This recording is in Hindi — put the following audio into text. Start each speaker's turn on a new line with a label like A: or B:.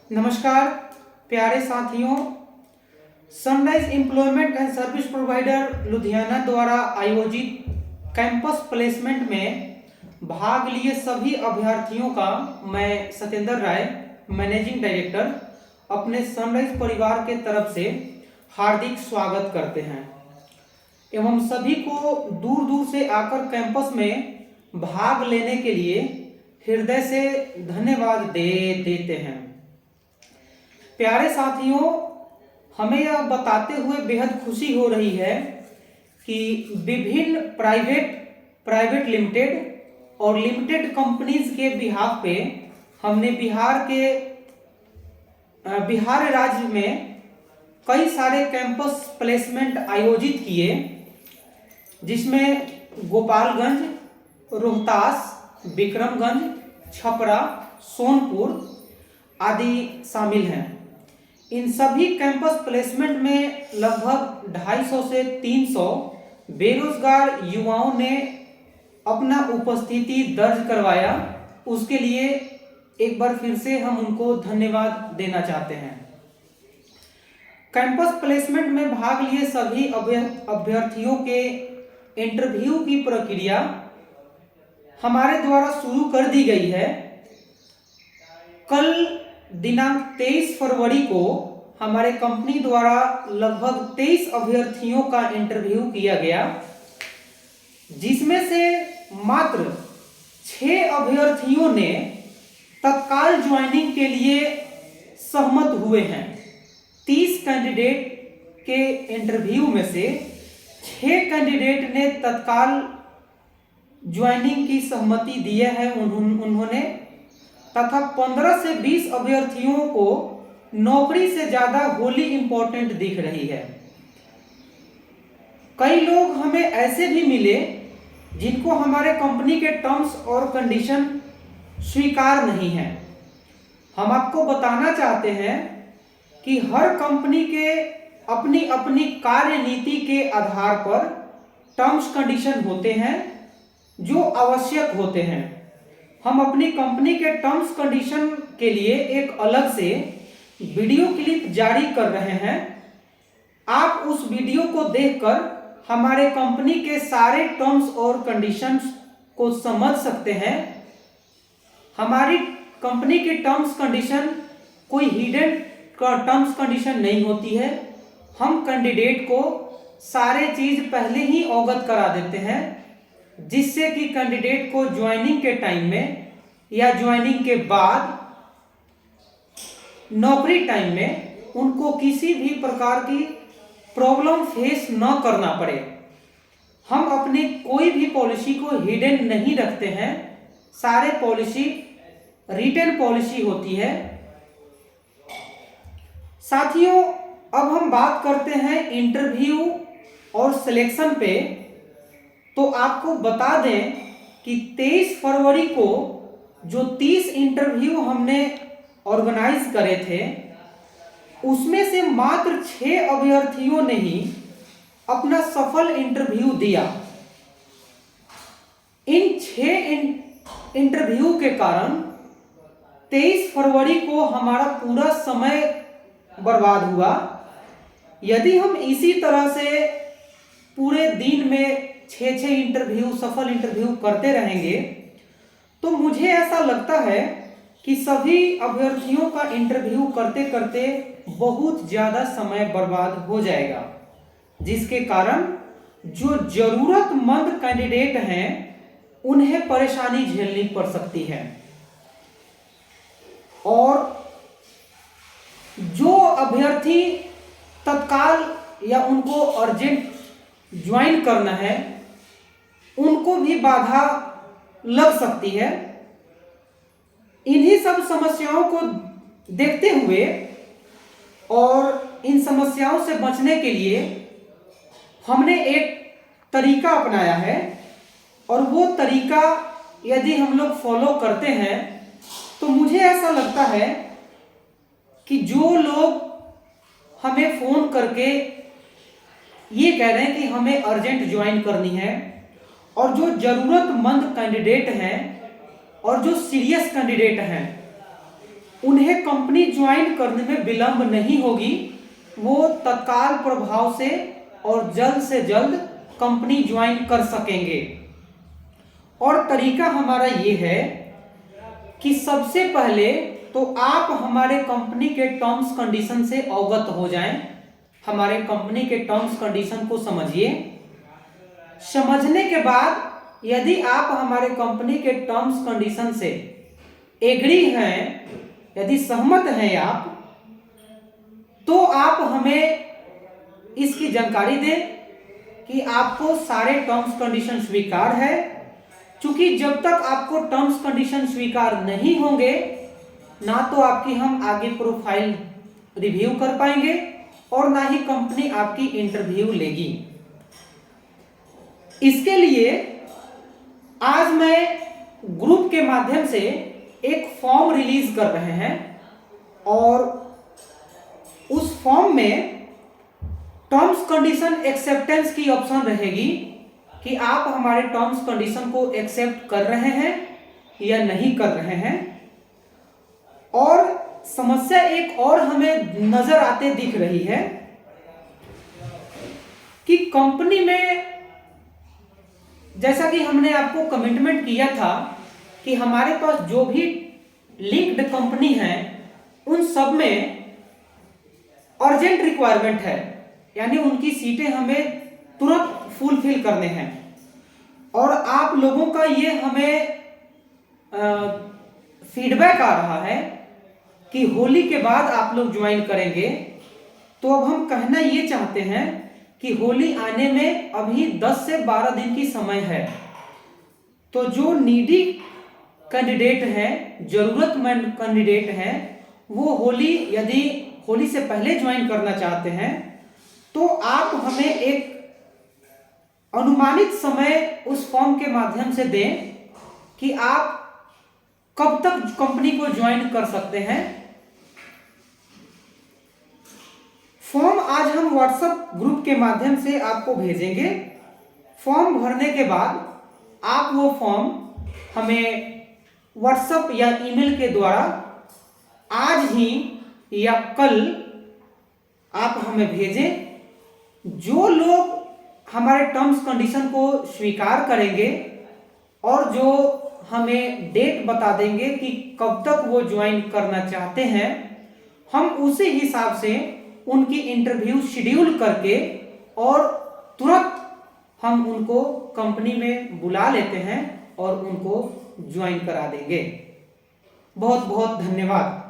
A: नमस्कार प्यारे साथियों। Sunrise employment and service provider Ludhiana द्वारा आयोजित कैंपस प्लेसमेंट में भाग लिए सभी अभ्यर्थियों का मैं सत्येंद्र राय, मैनेजिंग डायरेक्टर, अपने सनराइज परिवार के तरफ से हार्दिक स्वागत करते हैं एवं सभी को दूर दूर से आकर कैंपस में भाग लेने के लिए हृदय से धन्यवाद देते हैं। प्यारे साथियों, हमें यह बताते हुए बेहद खुशी हो रही है कि विभिन्न प्राइवेट लिमिटेड और लिमिटेड कंपनीज के बिहाफ पे हमने बिहार राज्य में कई सारे कैंपस प्लेसमेंट आयोजित किए, जिसमें गोपालगंज, रोहतास, विक्रमगंज, छपरा, सोनपुर आदि शामिल हैं। इन सभी कैंपस प्लेसमेंट में लगभग 250 से 300 बेरोजगार युवाओं ने अपना उपस्थिति दर्ज करवाया। उसके लिए एक बार फिर से हम उनको धन्यवाद देना चाहते हैं। कैंपस प्लेसमेंट में भाग लिए सभी अभ्यर्थियों के इंटरव्यू की प्रक्रिया हमारे द्वारा शुरू कर दी गई है। कल दिनांक 23 फरवरी को हमारे कंपनी द्वारा लगभग 23 अभ्यर्थियों का इंटरव्यू किया गया, जिसमें से मात्र 6 अभ्यर्थियों ने तत्काल ज्वाइनिंग के लिए सहमत हुए हैं। 30 कैंडिडेट के इंटरव्यू में से 6 कैंडिडेट ने तत्काल ज्वाइनिंग की सहमति दी है उन्होंने, तथा 15 से 20 अभ्यर्थियों को नौकरी से ज्यादा होली इंपॉर्टेंट दिख रही है। कई लोग हमें ऐसे भी मिले जिनको हमारे कंपनी के टर्म्स और कंडीशन स्वीकार नहीं है। हम आपको बताना चाहते हैं कि हर कंपनी के अपनी अपनी कार्य नीति के आधार पर टर्म्स कंडीशन होते हैं जो आवश्यक होते हैं। हम अपनी कंपनी के टर्म्स कंडीशन के लिए एक अलग से वीडियो क्लिप जारी कर रहे हैं। आप उस वीडियो को देखकर हमारे कंपनी के सारे टर्म्स और कंडीशंस को समझ सकते हैं। हमारी कंपनी की टर्म्स कंडीशन कोई हिडन टर्म्स कंडीशन नहीं होती है। हम कैंडिडेट को सारे चीज पहले ही अवगत करा देते हैं, जिससे कि कैंडिडेट को ज्वाइनिंग के टाइम में या ज्वाइनिंग के बाद नौकरी टाइम में उनको किसी भी प्रकार की प्रॉब्लम फेस न करना पड़े। हम अपनी कोई भी पॉलिसी को हिडन नहीं रखते हैं। सारे पॉलिसी रिटन पॉलिसी होती है। साथियों, अब हम बात करते हैं इंटरव्यू और सिलेक्शन पे। तो आपको बता दें कि 23 फरवरी को जो 30 इंटरव्यू हमने ऑर्गेनाइज करे थे, उसमें से मात्र 6 अभ्यर्थियों ने ही अपना सफल इंटरव्यू दिया। इन 6 इंटरव्यू के कारण 23 फरवरी को हमारा पूरा समय बर्बाद हुआ। यदि हम इसी तरह से पूरे दिन में 6 इंटरव्यू सफल इंटरव्यू करते रहेंगे तो मुझे ऐसा लगता है कि सभी अभ्यर्थियों का इंटरव्यू करते करते बहुत ज्यादा समय बर्बाद हो जाएगा, जिसके कारण जो जरूरतमंद कैंडिडेट हैं उन्हें परेशानी झेलनी पड़ सकती है। और जो अभ्यर्थी तत्काल या उनको अर्जेंट ज्वाइन करना है, उनको भी बाधा लग सकती है। इन्हीं सब समस्याओं को देखते हुए और इन समस्याओं से बचने के लिए हमने एक तरीका अपनाया है, और वो तरीका यदि हम लोग फॉलो करते हैं तो मुझे ऐसा लगता है कि जो लोग हमें फोन करके ये कह रहे हैं कि हमें अर्जेंट ज्वाइन करनी है, और जो जरूरतमंद कैंडिडेट हैं और जो सीरियस कैंडिडेट हैं उन्हें कंपनी ज्वाइन करने में विलंब नहीं होगी, वो तत्काल प्रभाव से और जल्द से जल्द कंपनी ज्वाइन कर सकेंगे। और तरीका हमारा ये है कि सबसे पहले तो आप हमारे कंपनी के टर्म्स कंडीशन से अवगत हो जाएं, हमारे कंपनी के टर्म्स कंडीशन को समझिए। समझने के बाद यदि आप हमारे कंपनी के टर्म्स कंडीशन से एग्री हैं, यदि सहमत हैं आप, तो आप हमें इसकी जानकारी दें कि आपको सारे टर्म्स कंडीशन स्वीकार है। क्योंकि जब तक आपको टर्म्स कंडीशन स्वीकार नहीं होंगे, ना तो आपकी हम आगे प्रोफाइल रिव्यू कर पाएंगे और ना ही कंपनी आपकी इंटरव्यू लेगी। इसके लिए आज मैं ग्रुप के माध्यम से एक फॉर्म रिलीज कर रहे हैं और उस फॉर्म में टर्म्स कंडीशन एक्सेप्टेंस की ऑप्शन रहेगी कि आप हमारे टर्म्स कंडीशन को एक्सेप्ट कर रहे हैं या नहीं कर रहे हैं। और समस्या एक और हमें नजर आते दिख रही है कि कंपनी में, जैसा कि हमने आपको कमिटमेंट किया था कि हमारे पास जो भी लिंक्ड कंपनी है उन सब में अर्जेंट रिक्वायरमेंट है, यानी उनकी सीटें हमें तुरंत फुलफिल करने हैं। और आप लोगों का ये हमें फीडबैक आ रहा है कि होली के बाद आप लोग ज्वाइन करेंगे। तो अब हम कहना ये चाहते हैं कि होली आने में अभी 10 से 12 दिन की समय है। तो जो नीडी कैंडिडेट हैं, जरूरतमंद कैंडिडेट हैं, वो यदि होली से पहले ज्वाइन करना चाहते हैं तो आप हमें एक अनुमानित समय उस फॉर्म के माध्यम से दें कि आप कब तक कंपनी को ज्वाइन कर सकते हैं। फॉर्म आज हम व्हाट्सएप ग्रुप के माध्यम से आपको भेजेंगे। फॉर्म भरने के बाद आप वो फॉर्म हमें व्हाट्सएप या ईमेल के द्वारा आज ही या कल आप हमें भेजें। जो लोग हमारे टर्म्स कंडीशन को स्वीकार करेंगे और जो हमें डेट बता देंगे कि कब तक वो ज्वाइन करना चाहते हैं, हम उसी हिसाब से उनकी इंटरव्यू शेड्यूल करके और तुरंत हम उनको कंपनी में बुला लेते हैं और उनको ज्वाइन करा देंगे। बहुत बहुत धन्यवाद।